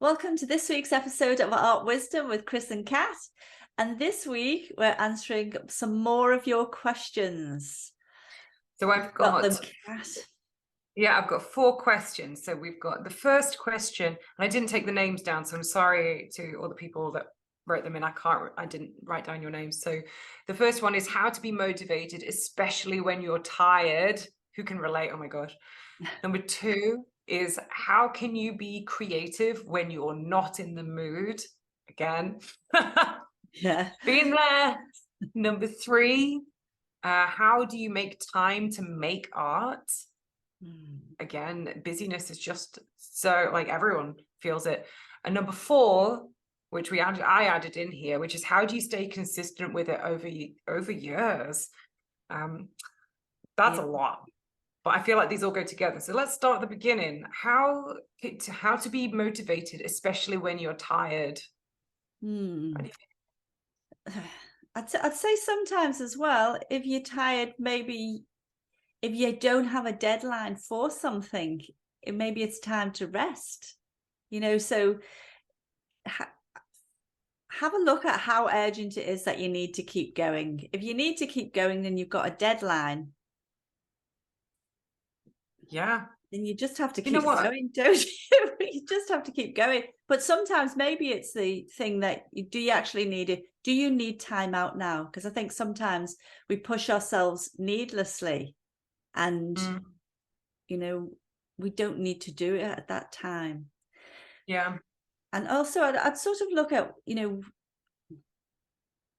Welcome to this week's episode of Art Wisdom with Chris and Kat. And this week we're answering some more of your questions. So I've got them, Kat. Yeah, I've got 4 questions. So we've got the first question, and I didn't take the names down, so I'm sorry to all the people that wrote them in. I didn't write down your names. So the first one is how to be motivated, especially when you're tired. Who can relate? Oh my gosh. Number 2 is how can you be creative when you're not in the mood? Again, Yeah. being there. Number 3, how do you make time to make art? Again, busyness is just so, like, everyone feels it. And number 4, which I added in here, which is how do you stay consistent with it over years? That's a lot, but I feel like these all go together. So let's start at the beginning. How to be motivated, especially when you're tired. I'd say sometimes as well, if you're tired, maybe if you don't have a deadline for something, maybe it's time to rest, so have a look at how urgent it is that you need to keep going. If you need to keep going, then you've got a deadline. Yeah. Then you just have to keep going, don't you? You just have to keep going. But sometimes maybe it's the thing that do you actually need it? Do you need time out now? Because I think sometimes we push ourselves needlessly and, we don't need to do it at that time. Yeah. And also I'd sort of look at,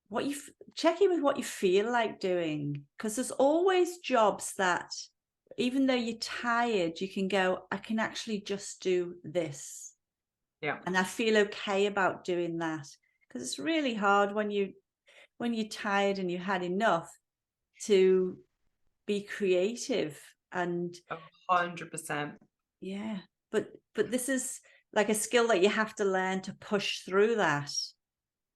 what you check in with what you feel like doing, because there's always jobs that even though you're tired, you can go, I can actually just do this. Yeah. And I feel okay about doing that, because it's really hard when you're tired and you had enough to be creative. And 100%. Yeah. But this is like a skill that you have to learn to push through that,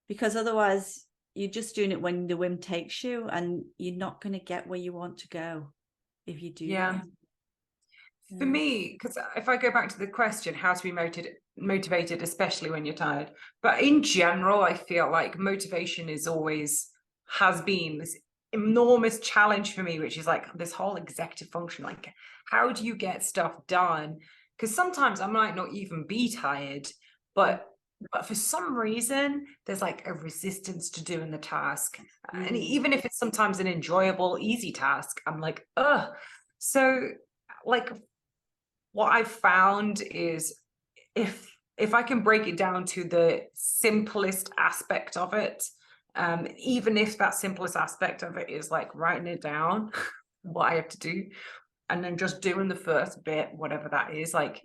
because otherwise you're just doing it when the whim takes you, and you're not going to get where you want to go if you do that. For me, because if I go back to the question, how to be motivated, especially when you're tired, but in general, I feel like motivation has been this enormous challenge for me, which is like this whole executive function. Like, how do you get stuff done? Because sometimes I might not even be tired, but for some reason, there's like a resistance to doing the task. And even if it's sometimes an enjoyable, easy task, I'm like, ugh. So, like, what I've found is if I can break it down to the simplest aspect of it, even if that simplest aspect of it is like writing it down, what I have to do, and then just doing the first bit, whatever that is, like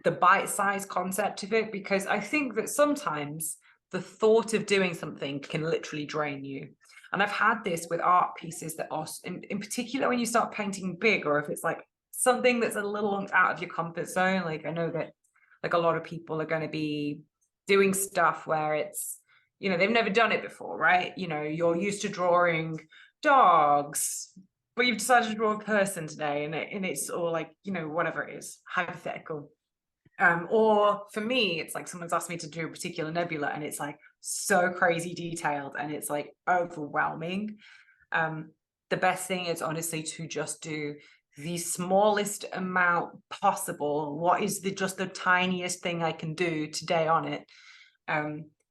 the bite-sized concept of it, because I think that sometimes the thought of doing something can literally drain you. And I've had this with art pieces that are, in particular, when you start painting big, or if it's like something that's a little out of your comfort zone. Like, I know that like a lot of people are going to be doing stuff where it's, they've never done it before, right? You're used to drawing dogs, but you've decided to draw a person today, and it's all like, whatever it is, hypothetical. Or for me, it's like someone's asked me to do a particular nebula, and it's like so crazy detailed, and it's like overwhelming. The best thing is honestly to just do the smallest amount possible. What is just the tiniest thing I can do today on it?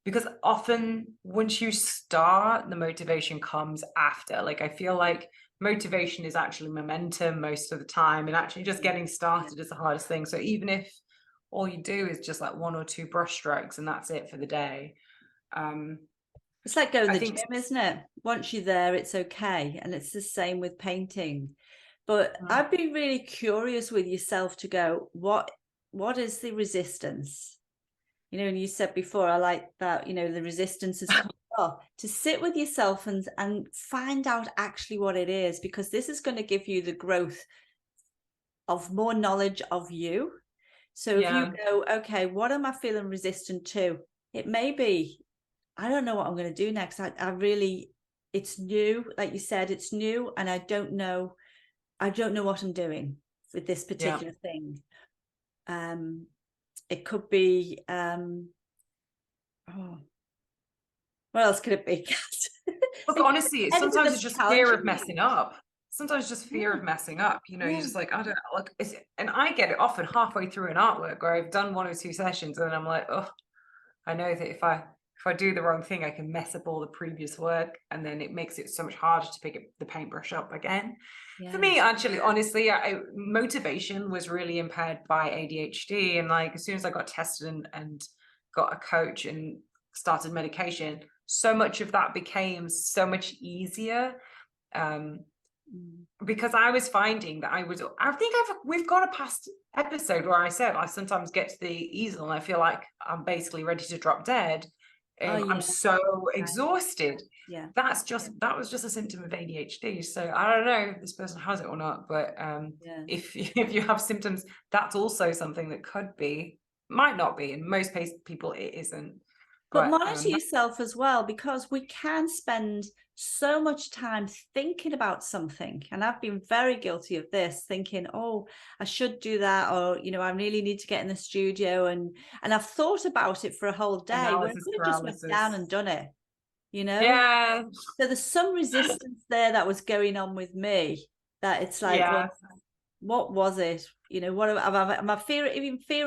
Because often once you start, the motivation comes after. Like, I feel like motivation is actually momentum most of the time, and actually just getting started is the hardest thing. So even if all you do is just like 1 or 2 brush strokes and that's it for the day. It's like going to the gym, isn't it? Once you're there, it's okay. And it's the same with painting. But I'd be really curious with yourself to go, what is the resistance? And you said before, I like that, the resistance is coming off. To sit with yourself and find out actually what it is, because this is going to give you the growth of more knowledge of you. So if you go, okay, what am I feeling resistant to? It may be, I don't know what I'm going to do next. It's new. Like you said, it's new. And I don't know what I'm doing with this particular thing. it could be what else could it be? Look, honestly, it's Anything sometimes that's it's just fear of challenging messing you. up. Sometimes just fear of messing up. You know, you're just like, I don't know, like, and I get it often halfway through an artwork where I've done 1 or 2 sessions, and I'm like, oh, I know that if I do the wrong thing, I can mess up all the previous work, and then it makes it so much harder to pick the paintbrush up again. For me, actually, honestly, motivation was really impaired by ADHD, and like as soon as I got tested and got a coach and started medication, so much of that became so much easier. Because I was finding that we've got a past episode where I said I sometimes get to the easel and I feel like I'm basically ready to drop dead. I'm so exhausted. That was just a symptom of ADHD. So I don't know if this person has it or not, but if you have symptoms, that's also something that might not be, in most people it isn't. But monitor yourself as well, because we can spend so much time thinking about something. And I've been very guilty of this, thinking, oh, I should do that, or, you know, I really need to get in the studio. And I've thought about it for a whole day. Where I could have just went down and done it, you know? Yeah. So there's some resistance there that was going on with me, that it's like, well, what was it? You know, what am I fear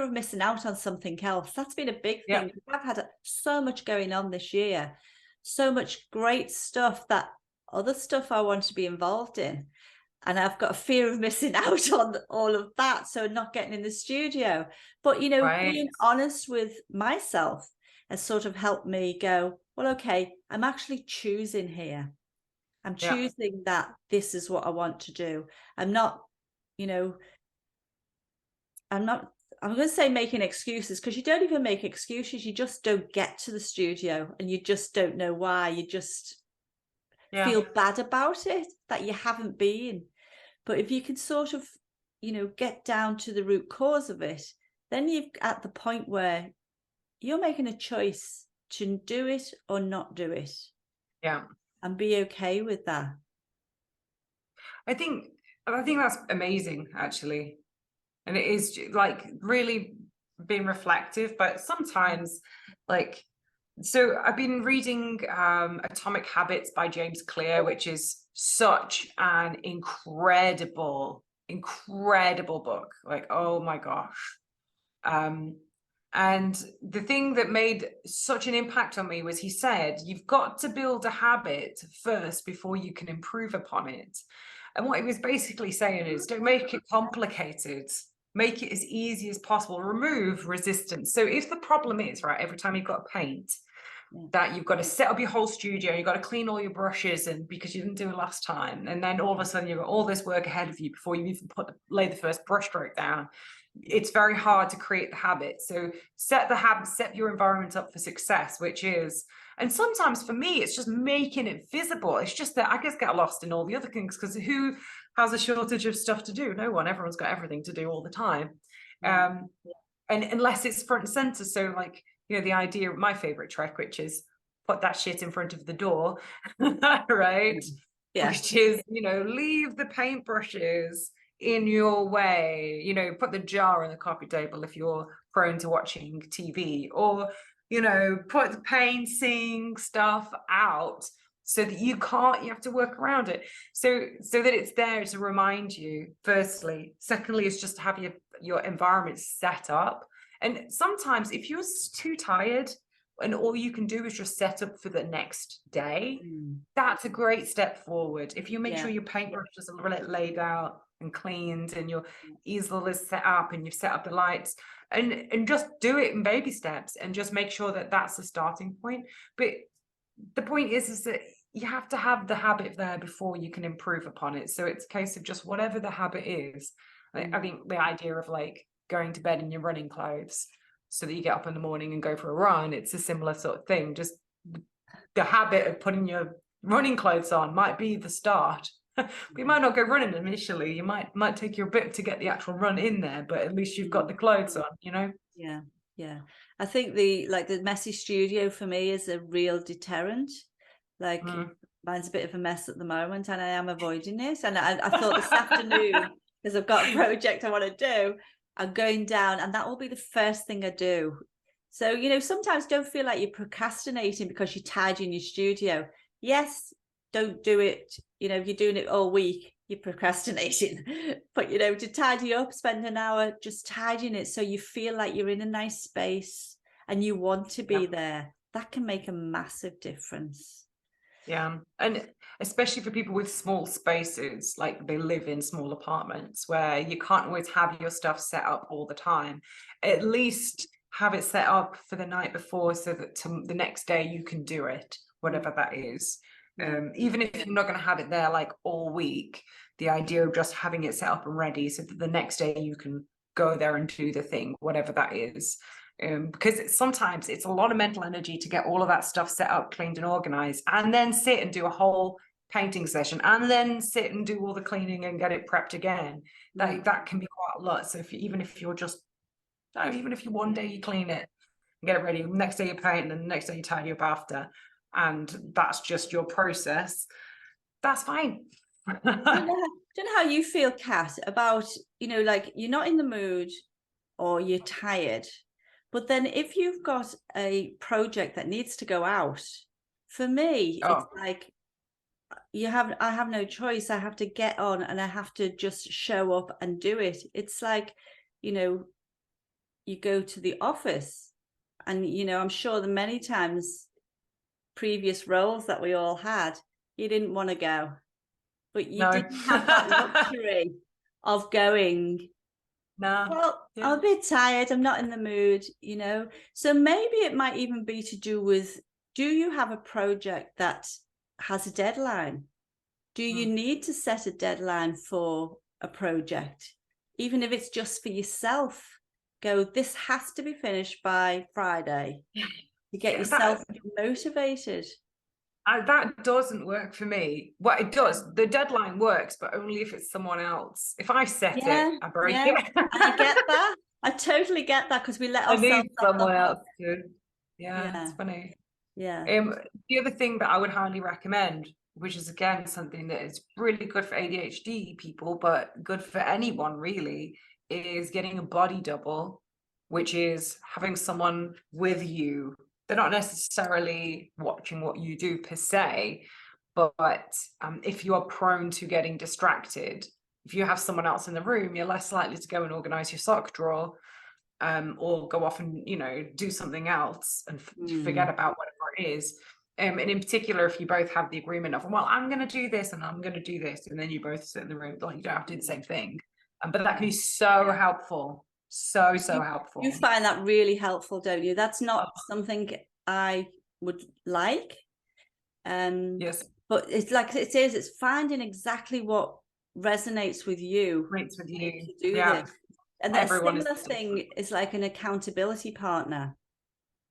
of missing out on something else? That's been a big thing. I've had so much going on this year, so much great stuff, that other stuff I want to be involved in, and I've got a fear of missing out on all of that, so not getting in the studio. But you know, being honest with myself has sort of helped me go, well, okay, I'm actually choosing here. I'm choosing that this is what I want to do. I'm not, you know, I'm going to say making excuses, because you don't even make excuses. You just don't get to the studio, and you just don't know why. You just feel bad about it that you haven't been. But if you can sort of, you know, get down to the root cause of it, then you're at the point where you're making a choice to do it or not do it. And be okay with that. I think that's amazing, actually. And it is like really being reflective, but sometimes like, so I've been reading Atomic Habits by James Clear, which is such an incredible book. Like, oh my gosh. And the thing that made such an impact on me was, he said, you've got to build a habit first before you can improve upon it. And what he was basically saying is, don't make it complicated. Make it as easy as possible. Remove resistance. So if the problem is, right, every time you've got to paint, that you've got to set up your whole studio, you've got to clean all your brushes, and because you didn't do it last time, and then all of a sudden you've got all this work ahead of you before you even lay the first brush stroke down, it's very hard to create the habit. So set the habit, set your environment up for success, which is, and sometimes for me, it's just making it visible. It's just that I just get lost in all the other things, because who has a shortage of stuff to do? No one. Everyone's got everything to do all the time. And unless it's front and center. So like, you know, the idea of my favorite trick, which is put that shit in front of the door, right? Which is, you know, leave the paintbrushes in your way, you know, put the jar on the coffee table if you're prone to watching TV, or, you know, put the painting stuff out so that you have to work around it. So that it's there to remind you, firstly. Secondly, is just to have your environment set up. And sometimes if you're too tired and all you can do is just set up for the next day, that's a great step forward. If you make sure your paintbrushes are laid out and cleaned, and your easel is set up, and you've set up the lights, and just do it in baby steps, and just make sure that that's the starting point. But the point is that you have to have the habit there before you can improve upon it. So it's a case of just whatever the habit is. I think the idea of like going to bed in your running clothes so that you get up in the morning and go for a run, it's a similar sort of thing. Just the habit of putting your running clothes on might be the start. But you might not go running initially. You might take you a bit to get the actual run in there, but at least you've got the clothes on, you know? Yeah. I think the messy studio for me is a real deterrent. Like mine's a bit of a mess at the moment, and I am avoiding it. And I thought this afternoon, because I've got a project I want to do, I'm going down, and that will be the first thing I do. So, you know, sometimes don't feel like you're procrastinating because you're tidying your studio. Yes, don't do it. You know, if you're doing it all week, you're procrastinating. But, you know, to tidy up, spend an hour just tidying it so you feel like you're in a nice space and you want to be there. That can make a massive difference. Yeah. And especially for people with small spaces, like they live in small apartments where you can't always have your stuff set up all the time, at least have it set up for the night before so that the next day you can do it, whatever that is. Even if you're not going to have it there like all week, the idea of just having it set up and ready so that the next day you can go there and do the thing, whatever that is. Because sometimes it's a lot of mental energy to get all of that stuff set up, cleaned and organized, and then sit and do a whole painting session, and then sit and do all the cleaning and get it prepped again. That can be quite a lot. So even if you're just, even if you one day you clean it and get it ready, next day you paint, and then the next day you tidy up after, and that's just your process, that's fine. Don't know how you feel, Kat, about, you know, like you're not in the mood or you're tired. But then if you've got a project that needs to go out, for me, it's like I have no choice. I have to get on and I have to just show up and do it. It's like, you know, you go to the office and, you know, I'm sure the many times previous roles that we all had, you didn't want to go, but you didn't have that luxury of going, no. Well, I'm a bit tired. I'm not in the mood, you know. So maybe it might even be to do with, do you have a project that has a deadline? Do you need to set a deadline for a project? Even if it's just for yourself, go, this has to be finished by Friday to get yourself motivated. That doesn't work for me. Well, it does. The deadline works, but only if it's someone else. If I set it, I break it. I get that. I totally get that, because we let ourselves. I need someone else to. Yeah, it's funny. Yeah. The other thing that I would highly recommend, which is again something that is really good for ADHD people, but good for anyone really, is getting a body double, which is having someone with you. They're not necessarily watching what you do per se, but if you are prone to getting distracted, if you have someone else in the room, you're less likely to go and organize your sock drawer, or go off and, you know, do something else and forget about whatever it is. And in particular, if you both have the agreement of, well, I'm going to do this and I'm going to do this, and then you both sit in the room, like you don't have to do the same thing. But that can be so helpful. So helpful. You find that really helpful, don't you? That's not something I would like. Yes. But it's like it is, it's finding exactly what resonates with you. Resonates with you. To do this. And that similar thing is like an accountability partner.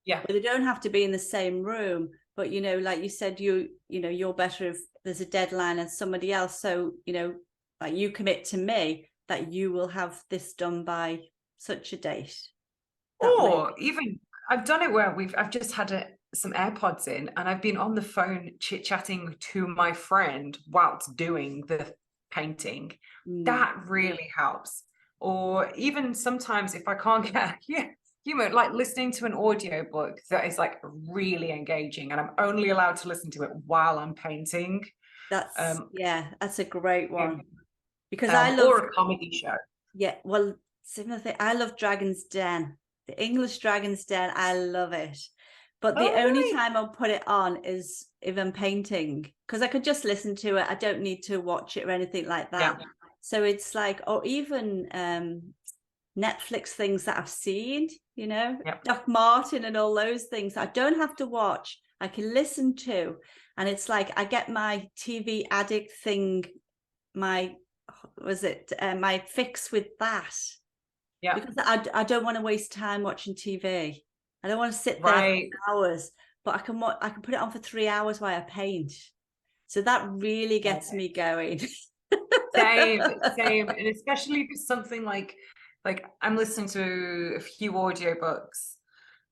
Yeah. Where they don't have to be in the same room, but, you know, like you said, you know, you're better if there's a deadline and somebody else. So, you know, like you commit to me that you will have this done by such a date. Or even I've done it where I've just had some AirPods in and I've been on the phone chit-chatting to my friend whilst doing the painting. That really helps. Or even sometimes if I can't get like listening to an audiobook that is like really engaging and I'm only allowed to listen to it while I'm painting. That's that's a great one. Because I love, or a comedy show. Yeah, well, similar thing. I love Dragon's Den, the English Dragon's Den. I love it, but the only time I'll put it on is if I'm painting, because I could just listen to it. I don't need to watch it or anything like that. Yeah. So it's like, or even Netflix things that I've seen, you know, Doc Martin and all those things. I don't have to watch. I can listen to, and it's like I get my TV addict thing, my fix with that. Yeah, because I don't want to waste time watching TV. I don't want to sit there for hours, but I can put it on for 3 hours while I paint. So that really gets me going. Same, and especially if it's something like I'm listening to a few audiobooks,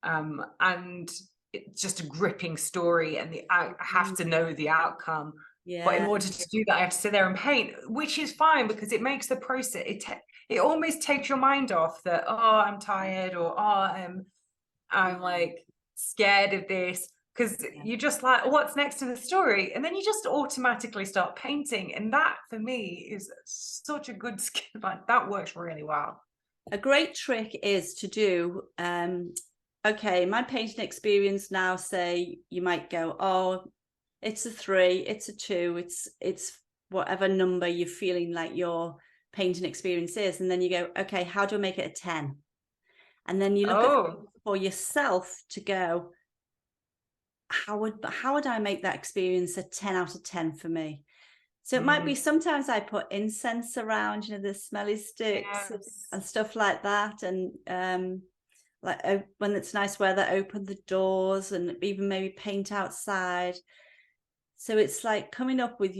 and it's just a gripping story, and I have to know the outcome. Yeah. But in order to do that, I have to sit there and paint, which is fine because it makes the process, it almost takes your mind off that, oh, I'm tired, or oh, I'm like scared of this, because you're just like, what's next in the story? And then you just automatically start painting. And that for me is such a good skill. Like, that works really well. A great trick is to do, okay, my painting experience now, say you might go, oh, it's a 3, it's a 2, it's whatever number you're feeling like your painting experience is. And then you go, okay, how do I make it a 10? And then you look at for yourself to go, how would I make that experience a 10 out of 10 for me? So it might be, sometimes I put incense around, you know, the smelly sticks and stuff like that. And like when it's nice weather, open the doors and even maybe paint outside. So it's like coming up with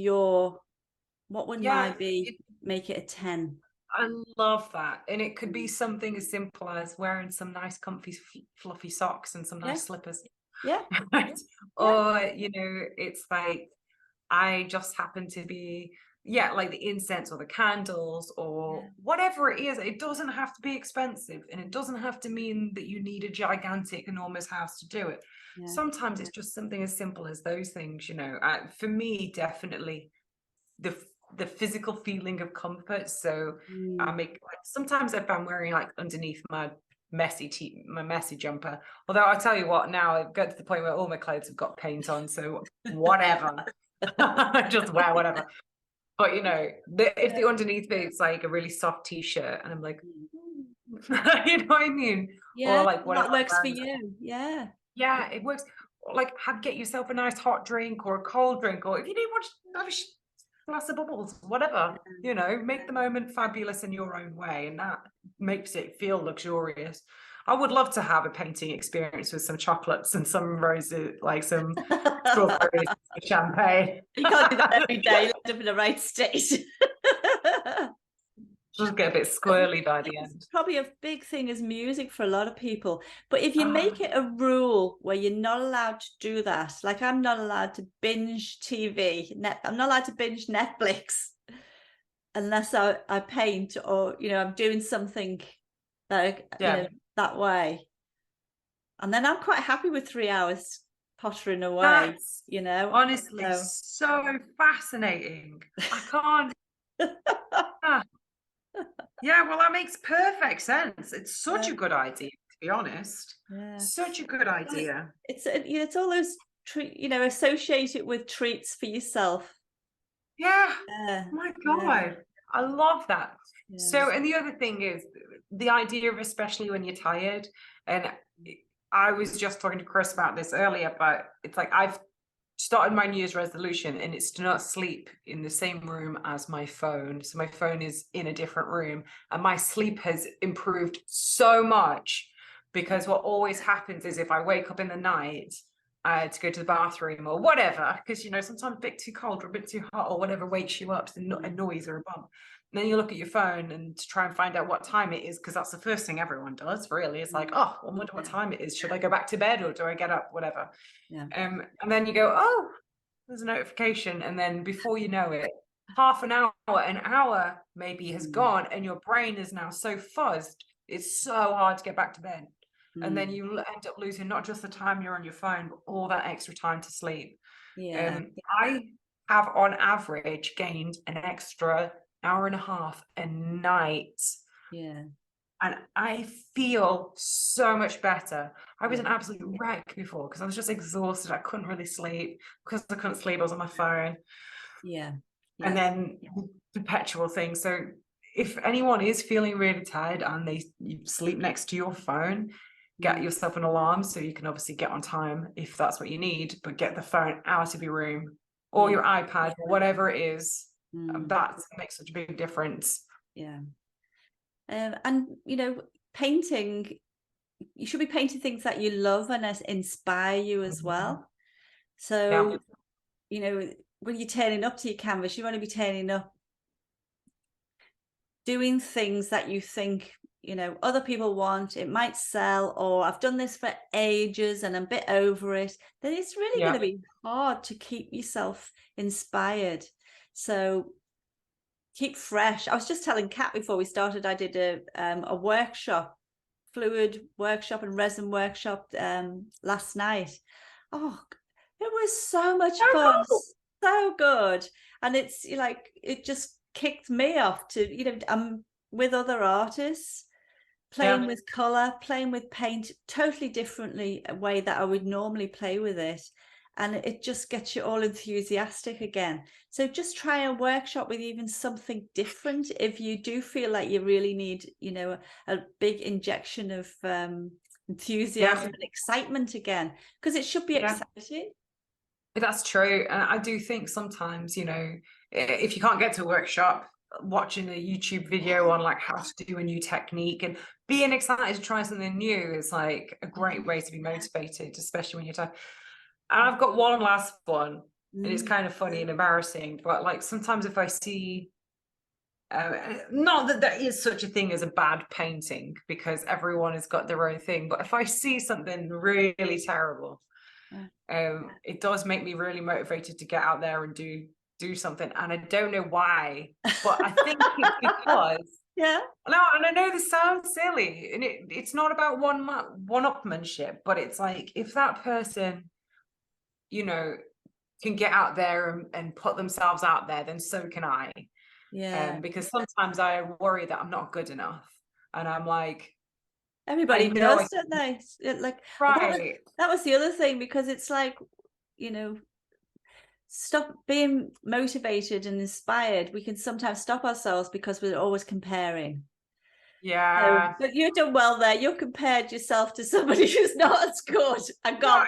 what would make it a 10? I love that. And it could be something as simple as wearing some nice comfy fluffy socks and some nice slippers. Yeah. Right? Or, you know, it's like, I just happen to be, like the incense or the candles or whatever it is. It doesn't have to be expensive, and it doesn't have to mean that you need a gigantic, enormous house to do it. Sometimes it's just something as simple as those things, you know. For me, definitely the physical feeling of comfort. So I make, like, sometimes if I'm wearing like underneath my messy jumper, although I'll tell you what, now I've got to the point where all my clothes have got paint on, so whatever. Just wear whatever. But you know, if the underneath bit's like a really soft t-shirt, and I'm like, you know what I mean? Yeah, or like whatever that works for you. Yeah, it works. Or like, get yourself a nice hot drink or a cold drink, or if you do want to have a glass of bubbles, whatever, you know, make the moment fabulous in your own way, and that makes it feel luxurious. I would love to have a painting experience with some chocolates and some roses, like some strawberries, champagne. You can't do that every day. You end up in the right state. Just get a bit squirrely by the end. It's probably a big thing is music for a lot of people. But if you make it a rule where you're not allowed to do that, like I'm not allowed to binge TV, I'm not allowed to binge Netflix unless I paint, or, you know, I'm doing something that, you know, that way. And then I'm quite happy with 3 hours pottering away. That's, you know, honestly so fascinating. I can't. Yeah, well, that makes perfect sense. It's such a good idea, to be honest. Such a good idea. It's you know, it's all those you know, associate it with treats for yourself. Oh my God, I love that. So, and the other thing is the idea of, especially when you're tired, and I was just talking to Chris about this earlier, but it's like, I've started my New Year's resolution, and it's to not sleep in the same room as my phone. So my phone is in a different room, and my sleep has improved so much, because what always happens is if I wake up in the night to go to the bathroom or whatever, because, you know, sometimes a bit too cold or a bit too hot or whatever wakes you up, a noise or a bump. And then you look at your phone and to try and find out what time it is, because that's the first thing everyone does, really. It's like, oh, I wonder what time it is. Should I go back to bed, or do I get up? Whatever. And then you go, oh, there's a notification. And then before you know it, half an hour maybe has gone, and your brain is now so fuzzed, it's so hard to get back to bed. And then you end up losing not just the time you're on your phone, but all that extra time to sleep. I have on average gained an extra hour and a half a night. And I feel so much better. I was an absolute wreck before, because I was just exhausted. I couldn't really sleep. Because I couldn't sleep, I was on my phone. And then perpetual thing. So if anyone is feeling really tired and you sleep next to your phone, get yourself an alarm, so you can obviously get on time if that's what you need, but get the phone out of your room, or your iPad, or whatever it is. That makes such a big difference. And, you know, painting, you should be painting things that you love and inspire you as well. So, you know, when you're turning up to your canvas, you want to be turning up doing things that you think, you know, other people want, it might sell, or I've done this for ages and I'm a bit over it. Then it's really going to be hard to keep yourself inspired. So keep fresh. I was just telling Kat before we started, I did a workshop, fluid workshop and resin workshop last night. Oh, it was so much fun, cool. so good. And it's like, it just kicked me off to, you know, I'm with other artists, playing with color, playing with paint, totally differently a way that I would normally play with it. And it just gets you all enthusiastic again. So just try a workshop with even something different if you do feel like you really need, you know, a big injection of enthusiasm and excitement again, because it should be exciting. That's true. And I do think sometimes, you know, if you can't get to a workshop, watching a YouTube video on like how to do a new technique and being excited to try something new is like a great way to be motivated, especially when you're tired. And I've got one last one, and it's kind of funny and embarrassing, but like sometimes if I see, not that there is such a thing as a bad painting, because everyone has got their own thing, but if I see something really terrible, it does make me really motivated to get out there and do something. And I don't know why, but I think it's because and I know this sounds silly, and it's not about one-upmanship, but it's like, if that person, you know, can get out there and put themselves out there, then so can I. Because sometimes I worry that I'm not good enough, and I'm like, everybody does, don't they? Like, right. That was the other thing, because it's like, you know, stop being motivated and inspired. We can sometimes stop ourselves because we're always comparing. Yeah. But you've done well there. You've compared yourself to somebody who's not as good. No,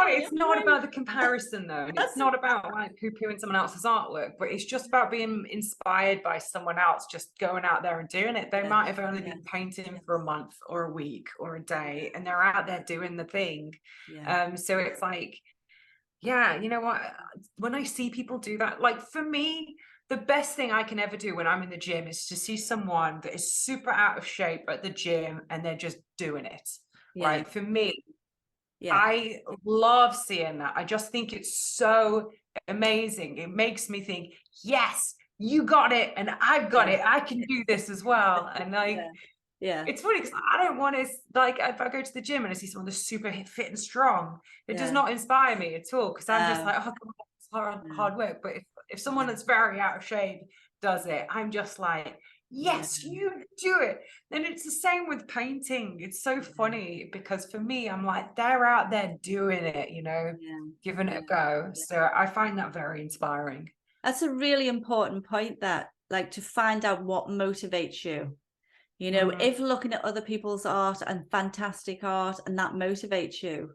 it's not about the comparison though. And it's not about like poo-pooing someone else's artwork, but it's just about being inspired by someone else just going out there and doing it. They might have only been painting for a month or a week or a day, and they're out there doing the thing. So it's like, yeah, you know what? When I see people do that, like for me, the best thing I can ever do when I'm in the gym is to see someone that is super out of shape at the gym and they're just doing it. Right. For me, I love seeing that. I just think it's so amazing. It makes me think, yes, you got it, and I've got it. I can do this as well. And like, it's funny because I don't want to, like, if I go to the gym and I see someone that's super fit and strong, it does not inspire me at all, because I'm just like, oh, it's hard work. But if someone that's very out of shape does it, I'm just like, yes, you do it. Then it's the same with painting. It's so funny because for me, I'm like, they're out there doing it, you know, giving it a go. So I find that very inspiring. That's a really important point, that like to find out what motivates you. You know, if looking at other people's art and fantastic art and that motivates you,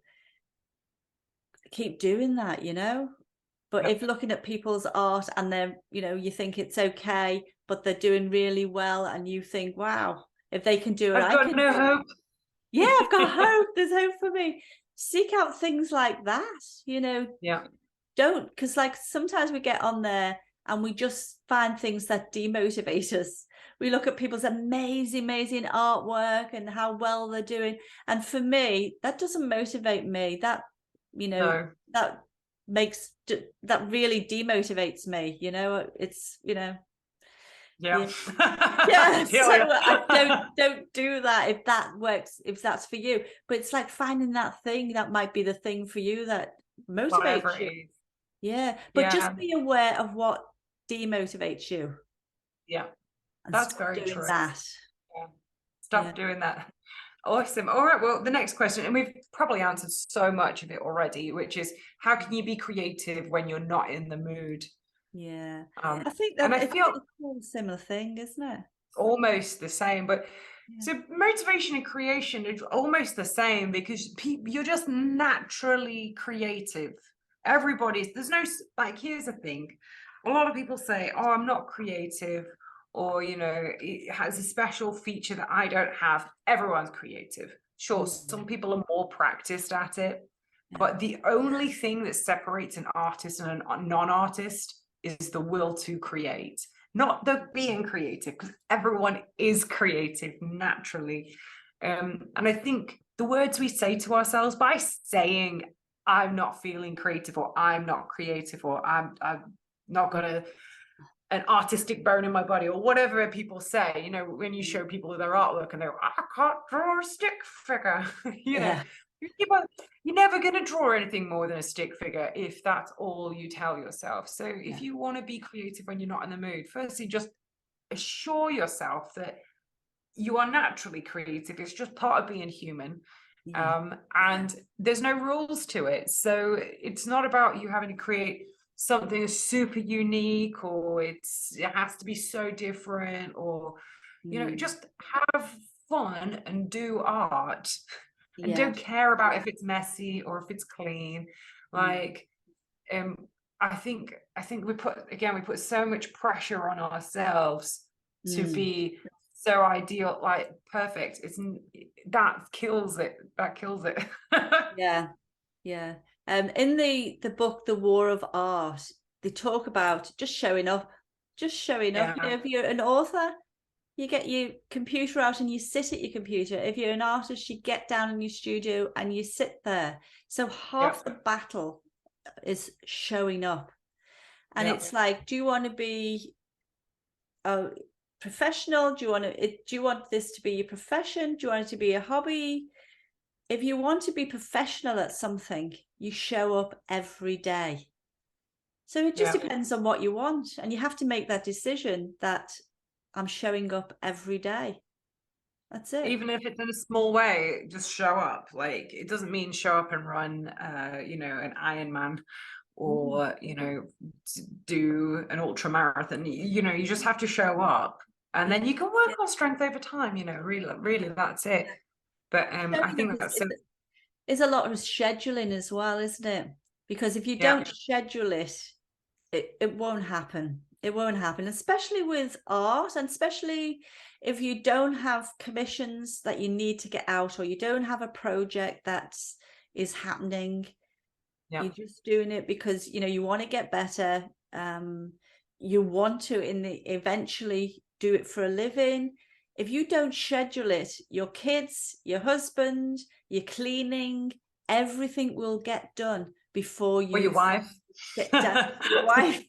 keep doing that, you know. But if looking at people's art and they're, you know, you think it's okay, but they're doing really well, and you think, wow, if they can do it, I've got no hope. Yeah, I've got hope. There's hope for me. Seek out things like that, you know. Don't, because like sometimes we get on there and we just find things that demotivate us. We look at people's amazing artwork and how well they're doing, and for me, that doesn't motivate me. That, you know, that really demotivates me, you know. It's, you know, so I don't do that if that works, if that's for you. But it's like finding that thing that might be the thing for you that motivates you. But just be aware of what demotivates you. That's very true. Stop doing that. Awesome. All right, well, the next question, and we've probably answered so much of it already, which is, how can you be creative when you're not in the mood? I think that it's a similar thing, isn't it? Almost the same, but so motivation and creation is almost the same, because you're just naturally creative. There's no, like, here's the thing, a lot of people say, oh, I'm not creative, or, you know, it has a special feature that I don't have. Everyone's creative. Sure, some people are more practiced at it, but the only thing that separates an artist and a non-artist is the will to create, not the being creative, because everyone is creative naturally. And I think the words we say to ourselves by saying, I'm not feeling creative, or I'm not creative, or I'm not gonna an artistic bone in my body, or whatever people say, you know, when you show people their artwork and they're, I can't draw a stick figure. You know, Yeah. you're never going to draw anything more than a stick figure if that's all you tell yourself. So if you want to be creative when you're not in the mood, firstly, just assure yourself that you are naturally creative. It's just part of being human. Yeah. And there's no rules to it. So it's not about you having to create something super unique, or it has to be so different, or, you know, just have fun and do art, and Yeah. don't care about if it's messy or if it's clean. Like, I think we put so much pressure on ourselves to be so ideal, like perfect. That kills it. Yeah. Yeah. In the book, The War of Art, they talk about just showing up. You know, if you're an author, you get your computer out and you sit at your computer. If you're an artist, you get down in your studio and you sit there. So half the battle is showing up. And it's like, do you want to be a professional? Do you want this to be your profession? Do you want it to be a hobby? If you want to be professional at something, you show up every day. So it just depends on what you want. And you have to make that decision that I'm showing up every day. That's it. Even if it's in a small way, just show up. Like, it doesn't mean show up and run, you know, an Ironman, or, you know, do an ultra marathon. You know, you just have to show up, and then you can work on strength over time. You know, really, that's it. But I think that's it's a lot of scheduling as well, isn't it? Because if you don't schedule it, it won't happen. It won't happen, especially with art, and especially if you don't have commissions that you need to get out, or you don't have a project that is happening. You're just doing it because, you know, you want to get better. You want to eventually do it for a living. If you don't schedule it, your kids, your husband, your cleaning, everything will get done before you, or your wife. Sit down. Your wife.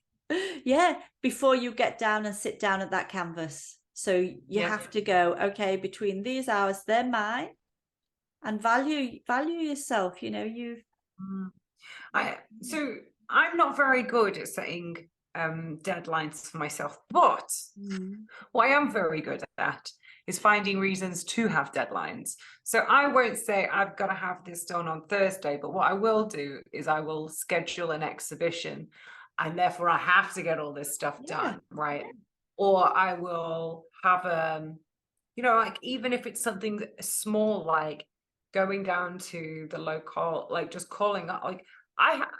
Yeah, before you get down and sit down at that canvas. So you have to go, okay, between these hours, they're mine, and value yourself. You know, So I'm not very good at setting deadlines for myself, but what I am very good at is finding reasons to have deadlines. So I won't say I've got to have this done on Thursday, but what I will do is I will schedule an exhibition, and therefore I have to get all this stuff done, right? Or I will have you know, like, even if it's something small, like going down to the local, like just calling up, like,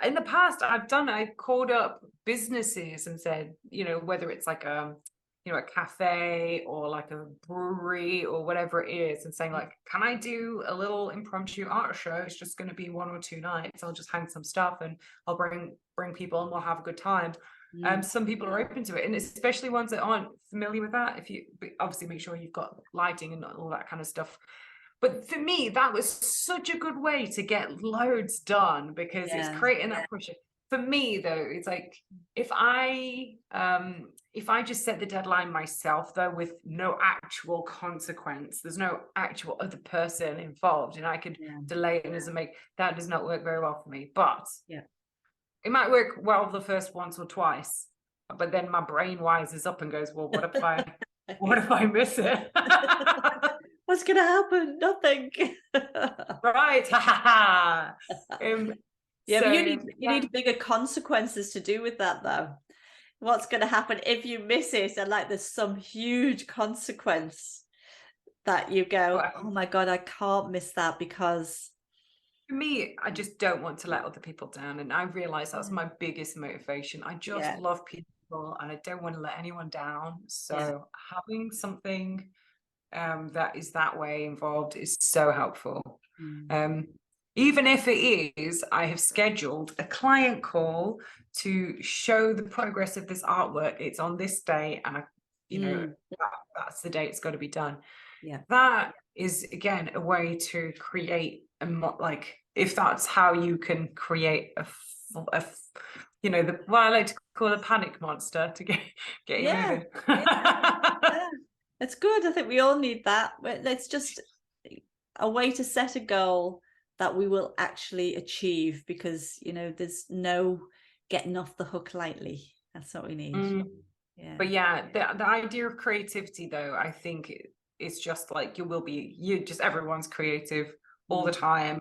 in the past I called up businesses and said, you know, whether it's like you know, a cafe or like a brewery or whatever it is, and saying like, can I do a little impromptu art show? It's just going to be 1 or 2 nights. I'll just hang some stuff and I'll bring people and we'll have a good time. Some people are open to it, and especially ones that aren't familiar with that. If you obviously make sure you've got lighting and all that kind of stuff. But for me, that was such a good way to get loads done, because it's creating that pressure. For me, though, it's like, if I just set the deadline myself, though, with no actual consequence, there's no actual other person involved, and I could delay it, and that does not work very well for me. But it might work well the first once or twice, but then my brain wises up and goes, well, what if I miss it? What's gonna happen? Nothing. Right. Yeah, but you need bigger consequences to do with that, though. What's going to happen if you miss it, and like there's some huge consequence that you go, oh my God, I can't miss that. Because for me, I just don't want to let other people down, and I realize that's my biggest motivation. I just love people, and I don't want to let anyone down. So having something that is that way involved is so helpful. Even if it is, I have scheduled a client call to show the progress of this artwork. It's on this day, and you know, that's the day it's got to be done. That is, again, a way to create like, if that's how you can create a you know, what I like to call a panic monster to get you moving. Yeah, it's good. I think we all need that. It's just a way to set a goal that we will actually achieve, because you know there's no getting off the hook lightly. That's what we need. Yeah. But yeah, the idea of creativity, though, I think it's just like everyone's creative all the time.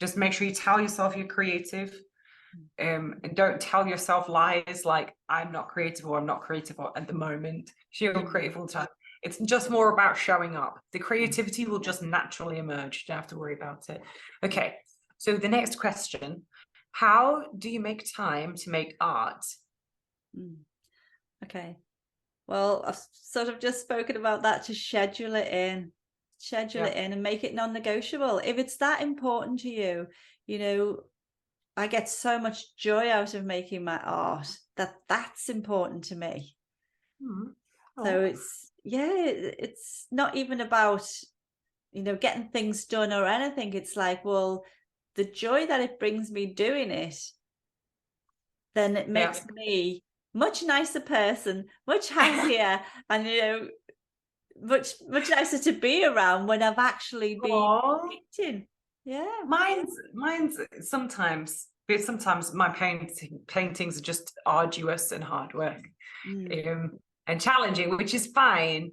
Just make sure you tell yourself you're creative. And don't tell yourself lies like I'm not creative or I'm not creative at the moment. You're creative all the time. It's just more about showing up. The creativity will just naturally emerge. You don't have to worry about it. Okay, so the next question, how do you make time to make art? Okay, well, I've sort of just spoken about that, to schedule it in and make it non-negotiable. If it's that important to you, you know, I get so much joy out of making my art that's important to me. So it's not even about, you know, getting things done or anything. It's like, well, the joy that it brings me doing it, then it makes me much nicer person, much happier, and you know, much nicer to be around when I've actually been painting. Yeah, mine's sometimes, but sometimes my paintings are just arduous and hard work, and challenging, which is fine.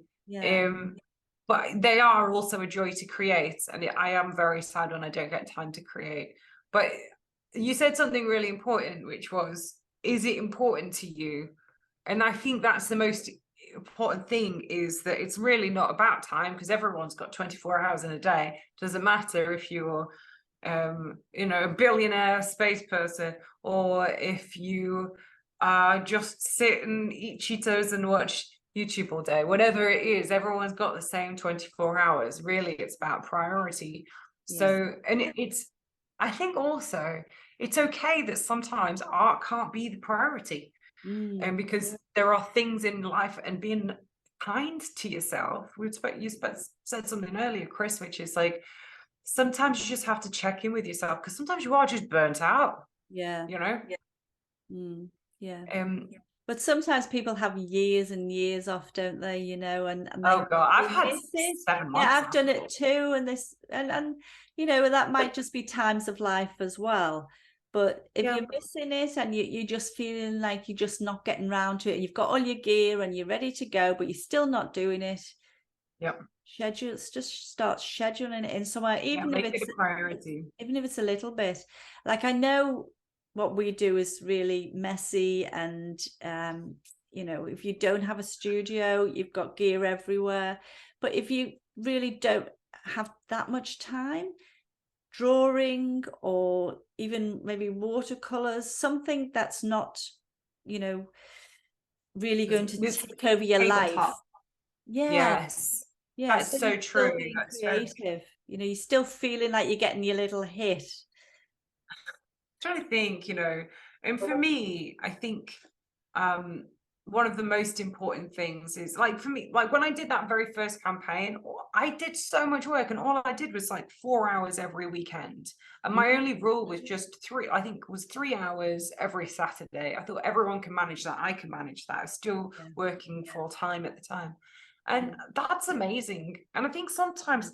But they are also a joy to create, and I am very sad when I don't get time to create. But you said something really important, which was, is it important to you? And I think that's the most important thing, is that it's really not about time, because everyone's got 24 hours in a day. Doesn't matter if you're you know, a billionaire space person, or if you just sit and eat Cheetos and watch YouTube all day. Whatever it is, everyone's got the same 24 hours. Really, it's about priority. So, and I think also it's okay that sometimes art can't be the priority, and because there are things in life, and being kind to yourself. You said something earlier, Chris, which is like, sometimes you just have to check in with yourself, because sometimes you are just burnt out. You know. But sometimes people have years and years off, don't they? You know, and oh god, I've had it. 7 months. Yeah, I've done it too, and you know, that might just be times of life as well. But if you're missing it, and you're just feeling like you're just not getting around to it, you've got all your gear and you're ready to go, but you're still not doing it. Just start scheduling it in somewhere, even if it's a priority, even if it's a little bit. Like, I know what we do is really messy, and you know, if you don't have a studio, you've got gear everywhere. But if you really don't have that much time, drawing, or even maybe watercolors, something that's not, you know, really going to take over your life. Yes, that's so true. That's creative. You know, you're still feeling like you're getting your little hit. Trying to think, you know, and for me, I think one of the most important things is, like, for me, like when I did that very first campaign, I did so much work, and all I did was like 4 hours every weekend, and my only rule was just 3 hours every Saturday. I thought everyone can manage that, I can manage that. I was still working full time at the time, and that's amazing. And I think sometimes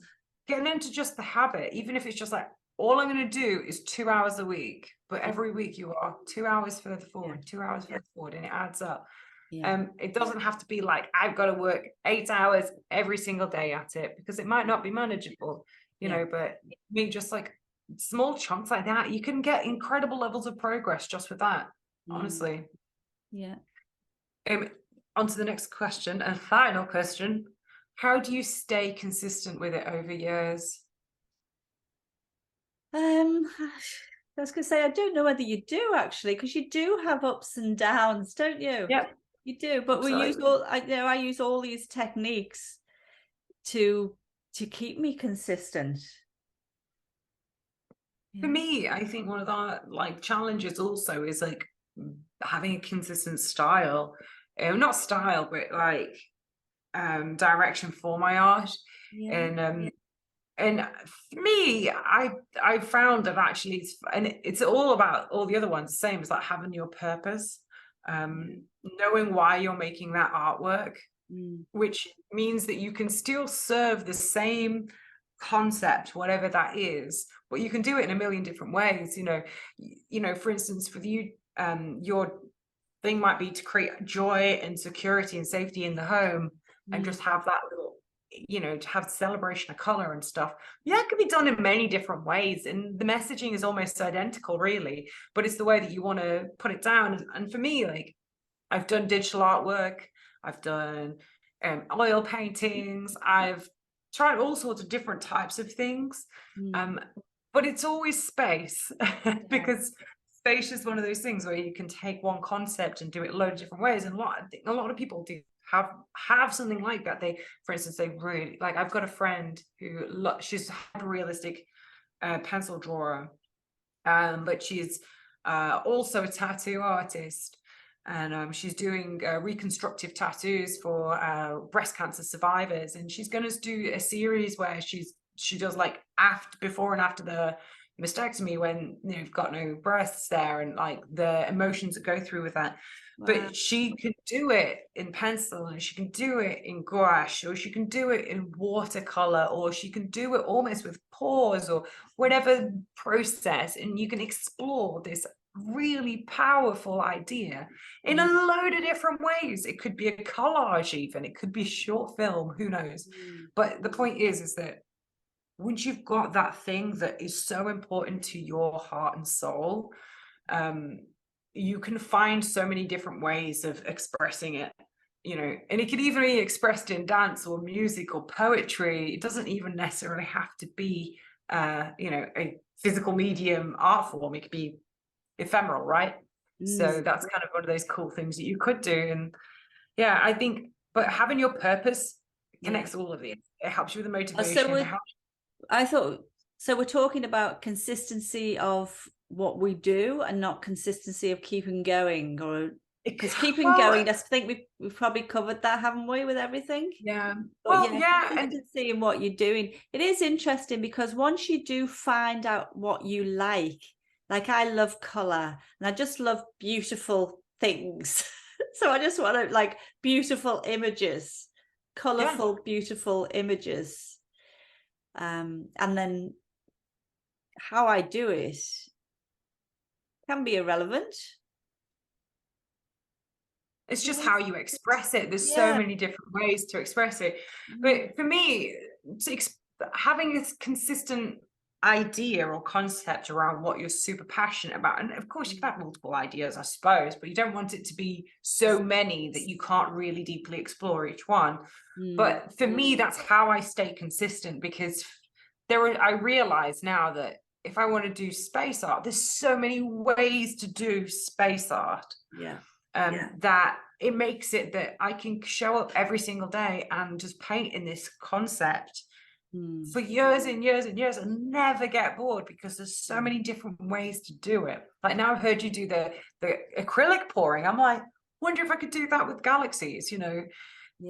getting into just the habit, even if it's just like, all I'm going to do is 2 hours a week, but every week you are 2 hours further forward, 2 hours further forward, and it adds up. It doesn't have to be like, I've got to work 8 hours every single day at it, because it might not be manageable, you know. But me, just like small chunks like that, you can get incredible levels of progress just with that, honestly. On to the next question, and final question. How do you stay consistent with it over years? I was going to say, I don't know whether you do, actually, because you do have ups and downs, don't you? You do. But I use all these techniques to keep me consistent. For me, I think one of the like challenges also is like having a consistent style, not style, but like direction for my art. And And for me, I found that actually it's all about all the other ones, same as like having your purpose, knowing why you're making that artwork, which means that you can still serve the same concept, whatever that is, but you can do it in a million different ways. For instance, with you, your thing might be to create joy and security and safety in the home, and just have that little, to have celebration of color and stuff. Yeah, it can be done in many different ways, and the messaging is almost identical, really, but it's the way that you want to put it down. And for me, like, I've done digital artwork, I've done oil paintings, I've tried all sorts of different types of things, but it's always space because space is one of those things where you can take one concept and do it a load of different ways. And a lot of people do have something like that. They, for instance, they really like, I've got a friend who she's a hyper realistic pencil drawer, but she's also a tattoo artist. And she's doing reconstructive tattoos for breast cancer survivors, and she's going to do a series where she does like before and after the mastectomy, when you've got no breasts there, and like the emotions that go through with that. Wow. But she can do it in pencil, and she can do it in gouache, or she can do it in watercolor, or she can do it almost with pause, or whatever process, and you can explore this really powerful idea in a load of different ways. It could be a collage, even it could be a short film, who knows. But the point is that once you've got that thing that is so important to your heart and soul, you can find so many different ways of expressing it, and it can even be expressed in dance or music or poetry. It doesn't even necessarily have to be a physical medium art form. It could be ephemeral, right? So that's kind of one of those cool things that you could do. And yeah, I think, but having your purpose connects all of it. It helps you with the motivation. I thought, so we're talking about consistency of what we do and not consistency of keeping going, or because keeping going, I think we've probably covered that, haven't we, with everything? Yeah. But consistency in what you're doing. It is interesting because once you do find out what you like I love color, and I just love beautiful things. So I just want to like beautiful images, colorful, beautiful images. And then how I do it can be irrelevant. It's just how you express it. There's so many different ways to express it. But for me, having this consistent idea or concept around what you're super passionate about, and of course you can have multiple ideas, I suppose, but you don't want it to be so many that you can't really deeply explore each one. But for me, that's how I stay consistent, because I realize now that if I want to do space art, there's so many ways to do space art. That it makes it that I can show up every single day and just paint in this concept for years and years and years and never get bored, because there's so many different ways to do it. Like now I've heard you do the acrylic pouring. I'm like, wonder if I could do that with galaxies,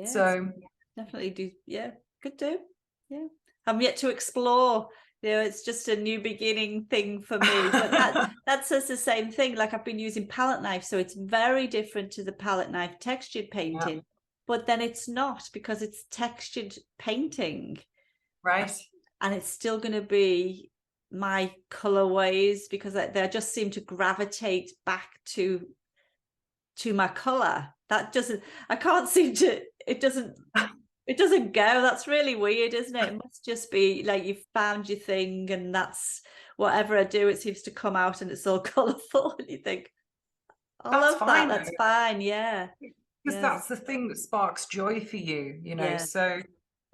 so definitely do. Could do. I'm yet to explore. It's just a new beginning thing for me. But that's just the same thing. Like I've been using palette knife, so it's very different to the palette knife textured painting. But then it's not, because it's textured painting. Right. And it's still going to be my colorways, because they just seem to gravitate back to my color. That doesn't, I can't seem to, it doesn't go. That's really weird, isn't it? It must just be like you've found your thing, and that's whatever I do, it seems to come out and it's all colorful, and you think, I love that. That's fine. Because that's the thing that sparks joy for you, so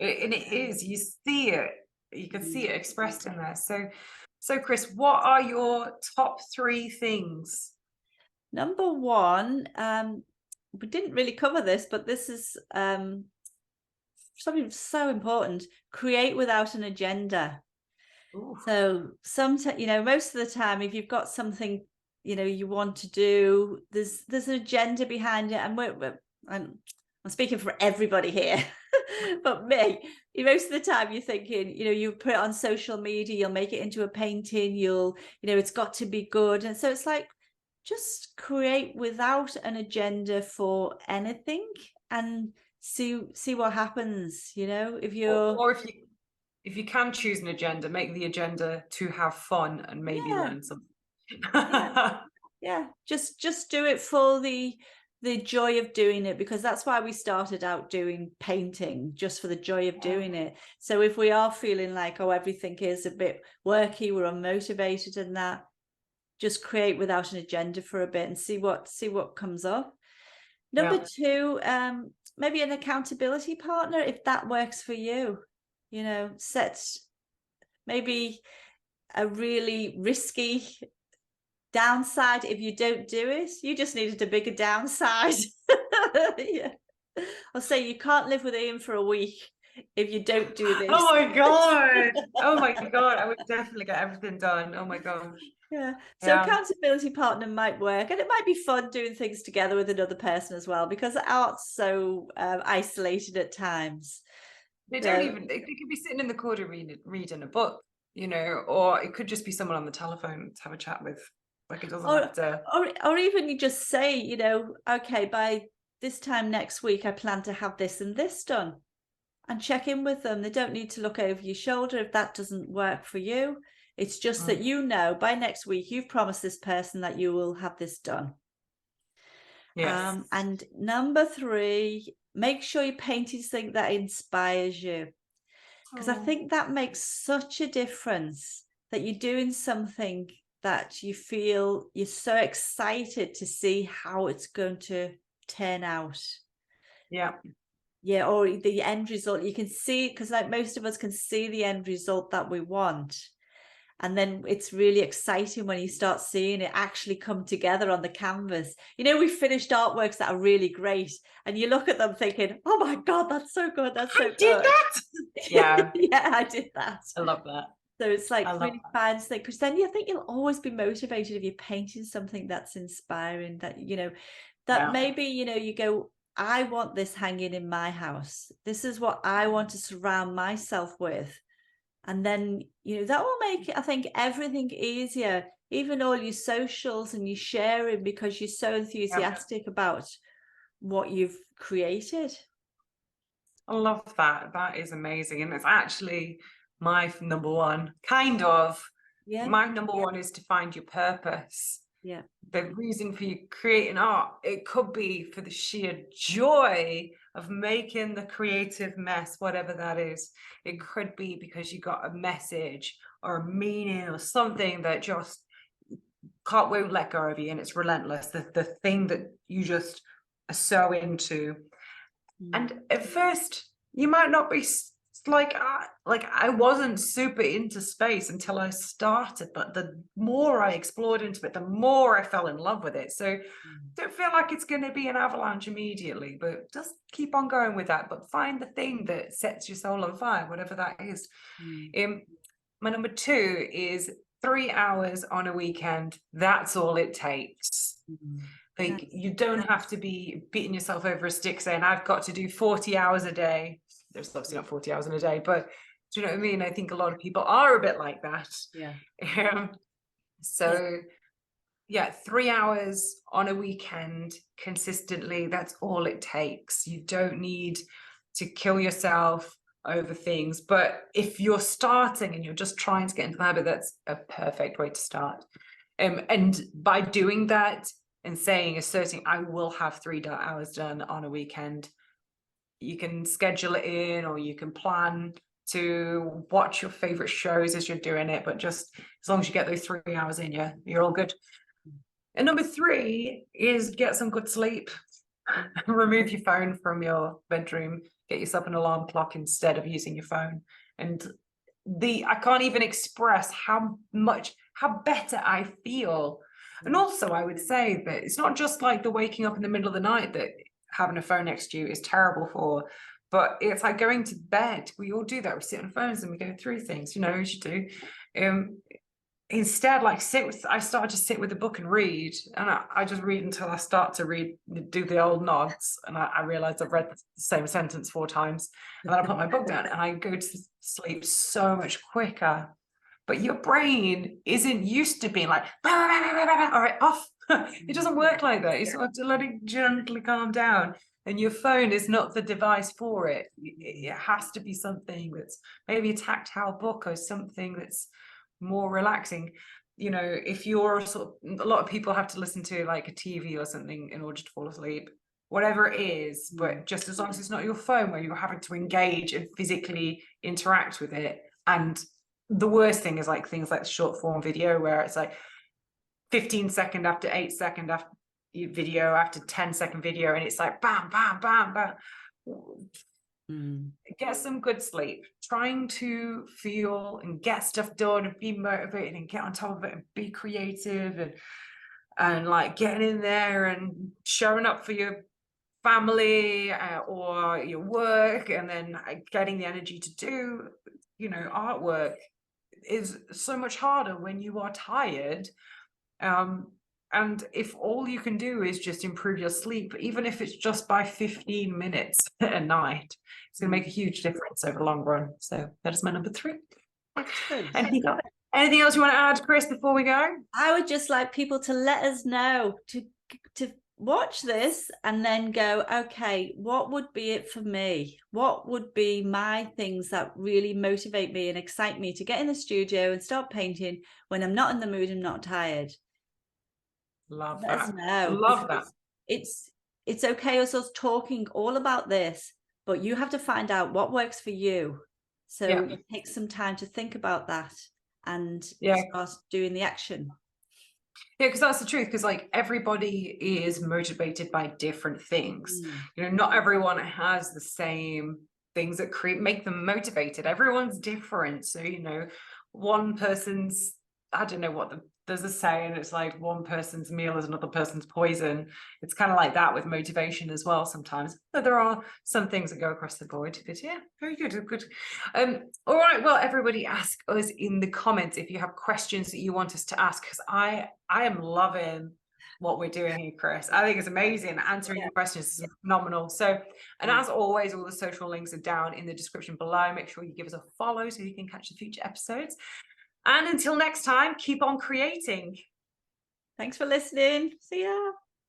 and it is, you see it, you can see it expressed in there. So Chris, what are your top 3 things? Number 1, we didn't really cover this, but this is something so important: create without an agenda. Ooh. So sometimes, most of the time, if you've got something you want to do, there's an agenda behind it, and I'm speaking for everybody here, but me, most of the time you're thinking, you put it on social media, you'll make it into a painting, it's got to be good. And so it's like, just create without an agenda for anything and see what happens, if you're. Or if you can choose an agenda, make the agenda to have fun and maybe learn something. Yeah. Just do it for the joy of doing it, because that's why we started out doing painting, just for the joy of doing it. So if we are feeling like, oh, everything is a bit worky, we're unmotivated and that, just create without an agenda for a bit and see what comes up. Number 2, maybe an accountability partner, if that works for you. Set maybe a really risky downside. If you don't do it, you just needed a bigger downside. Yeah. I'll say you can't live with Ian for a week if you don't do this. Oh my god. Oh my god, I would definitely get everything done. Oh my gosh. Yeah. So accountability partner might work, and it might be fun doing things together with another person as well, because art's so isolated at times. They don't even, they could be sitting in the corner reading a book, or it could just be someone on the telephone to have a chat with. Like, it doesn't have to. Or even you just say, okay, by this time next week, I plan to have this and this done, and check in with them. They don't need to look over your shoulder if that doesn't work for you. It's just that, by next week, you've promised this person that you will have this done. Yes. And number 3, make sure you paint something that inspires you. Because I think that makes such a difference, that you're doing something that you feel you're so excited to see how it's going to turn out. Yeah. Yeah, or the end result. You can see, because like most of us can see the end result that we want. And then it's really exciting when you start seeing it actually come together on the canvas. We finished artworks that are really great, and you look at them thinking, oh my God, that's so good. That's so good. Did that? Yeah. Yeah, I did that. I love that. So it's like really fun, because then I think you'll always be motivated if you're painting something that's inspiring, that maybe, you go, I want this hanging in my house. This is what I want to surround myself with. And then, that will make, I think, everything easier, even all your socials and your sharing, because you're so enthusiastic about what you've created. I love that. That is amazing. And it's actually my number one, kind of. Yeah. My number one is to find your purpose. Yeah. The reason for you creating art, it could be for the sheer joy of making the creative mess, whatever that is. It could be because you got a message or a meaning or something that just won't let go of you, and it's relentless. The thing that you just are so into. And at first, you might not be like I wasn't super into space until I started, but the more I explored into it, the more I fell in love with it. So don't feel like it's going to be an avalanche immediately, but just keep on going with that. But find the thing that sets your soul on fire, whatever that is. My number 2 is 3 hours on a weekend. That's all it takes. Like, you don't have to be beating yourself over a stick saying, I've got to do 40 hours a day. There's obviously not 40 hours in a day, but do you know what I mean? I think a lot of people are a bit like that. Yeah. 3 hours on a weekend consistently, that's all it takes. You don't need to kill yourself over things. But if you're starting and you're just trying to get into the habit, that's a perfect way to start. And by doing that and asserting, I will have 3 hours done on a weekend, you can schedule it in, or you can plan to watch your favorite shows as you're doing it. But just as long as you get those 3 hours in, you're all good. And number 3 is get some good sleep. Remove your phone from your bedroom. Get yourself an alarm clock instead of using your phone. And I can't even express how better I feel. And also, I would say that it's not just like the waking up in the middle of the night that having a phone next to you is terrible for, but it's like going to bed. We all do that. We sit on phones and we go through things, as you do. instead, like I started to sit with a book and read, and I just read until I start to do the old nods, and I realize I've read the same sentence 4 times, and then I put my book down and I go to sleep so much quicker. But your brain isn't used to being like, all right, off. It doesn't work like that. You sort of have to let it gently calm down. And your phone is not the device for it. It has to be something that's maybe a tactile book or something that's more relaxing. You know, if you're a lot of people have to listen to like a TV or something in order to fall asleep, whatever it is, but just as long as it's not your phone where you're having to engage and physically interact with it. And the worst thing is like things like short form video where it's like 15-second after 8-second after video after 10-second video, and it's like bam, bam, bam, bam. Get some good sleep, trying to feel and get stuff done and be motivated and get on top of it and be creative and like getting in there and showing up for your family or your work, and then getting the energy to do, you know, artwork is so much harder when you are tired. And if all you can do is just improve your sleep, even if it's just by 15 minutes a night, it's going to make a huge difference over the long run. So that is my number 3. Anything else you want to add, Chris, before we go? I would just like people to let us know, to watch this and then go, okay, what would be it for me? What would be my things that really motivate me and excite me to get in the studio and start painting when I'm not in the mood and not tired? Love Let us know. Love that. It's okay us talking all about this, but you have to find out what works for you. So take some time to think about that and start doing the action. Yeah, because that's the truth, because like everybody is motivated by different things. You know, not everyone has the same things that make them motivated. Everyone's different. So, you know, one person's, I don't know what there's a saying, it's like one person's meal is another person's poison. It's kind of like that with motivation as well sometimes. But there are some things that go across the board. But yeah, very good. Good. All right. Well, everybody ask us in the comments if you have questions that you want us to ask, because I am loving what we're doing here, Chris. I think it's amazing. Answering your questions is phenomenal. So, and as always, all the social links are down in the description below. Make sure you give us a follow so you can catch the future episodes. And until next time, keep on creating. Thanks for listening. See ya.